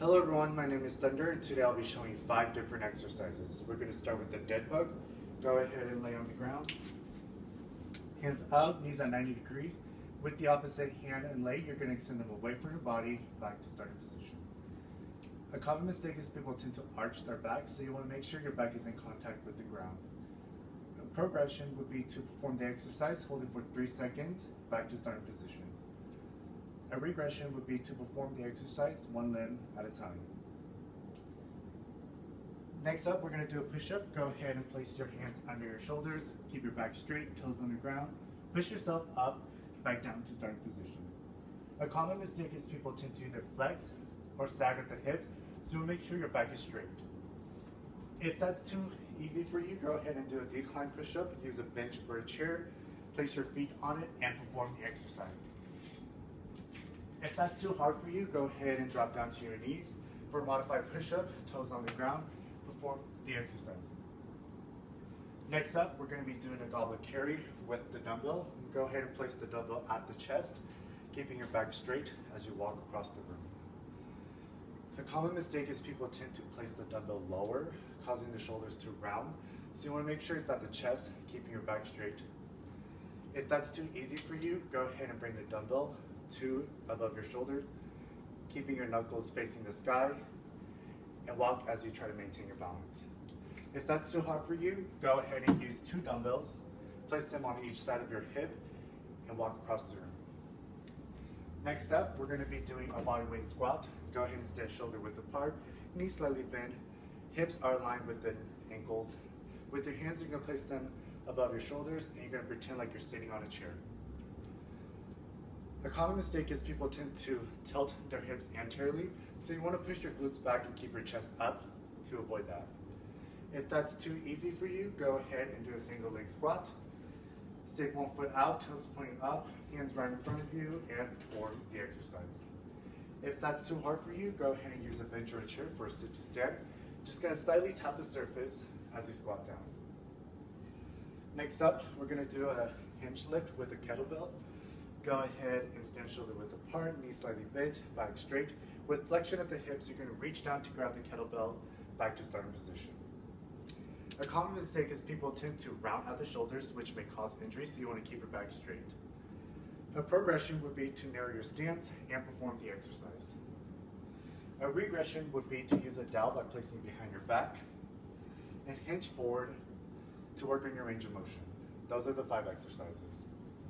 Hello everyone, my name is Thunder and today I'll be showing you 5 different exercises. We're going to start with the dead bug. Go ahead and lay on the ground. Hands out, knees at 90 degrees. With the opposite hand and leg, you're going to extend them away from your body, back to starting position. A common mistake is people tend to arch their back, so you want to make sure your back is in contact with the ground. A progression would be to perform the exercise, holding for 3 seconds, back to starting position. A regression would be to perform the exercise one limb at a time. Next up, we're going to do a push-up. Go ahead and place your hands under your shoulders. Keep your back straight, toes on the ground. Push yourself up, back down to starting position. A common mistake is people tend to either flex or sag at the hips, so make sure your back is straight. If that's too easy for you, go ahead and do a decline push-up. Use a bench or a chair. Place your feet on it and perform the exercise. If that's too hard for you, go ahead and drop down to your knees. For a modified push-up, toes on the ground, perform the exercise. Next up, we're going to be doing a goblet carry with the dumbbell. Go ahead and place the dumbbell at the chest, keeping your back straight as you walk across the room. A common mistake is people tend to place the dumbbell lower, causing the shoulders to round. So you want to make sure it's at the chest, keeping your back straight. If that's too easy for you, go ahead and bring the dumbbell to above your shoulders, keeping your knuckles facing the sky, and walk as you try to maintain your balance. If that's too hard for you, go ahead and use 2 dumbbells, place them on each side of your hip, and walk across the room. Next up, we're going to be doing a bodyweight squat. Go ahead and stand shoulder width apart, knees slightly bent, hips are aligned with the ankles. With your hands, you're going to place them above your shoulders, and you're going to pretend like you're sitting on a chair. A common mistake is people tend to tilt their hips anteriorly, so you want to push your glutes back and keep your chest up to avoid that. If that's too easy for you, go ahead and do a single leg squat. Stick one foot out, toes pointing up, hands right in front of you, and perform the exercise. If that's too hard for you, go ahead and use a bench or a chair for a sit to stand. Just going to slightly tap the surface as you squat down. Next up, we're going to do a hinge lift with a kettlebell. Go ahead and stand shoulder width apart, knees slightly bent, back straight. With flexion at the hips, you're going to reach down to grab the kettlebell, back to starting position. A common mistake is people tend to round at the shoulders, which may cause injury, so you want to keep your back straight. A progression would be to narrow your stance and perform the exercise. A regression would be to use a dowel by placing behind your back and hinge forward to work on your range of motion. Those are the 5 exercises.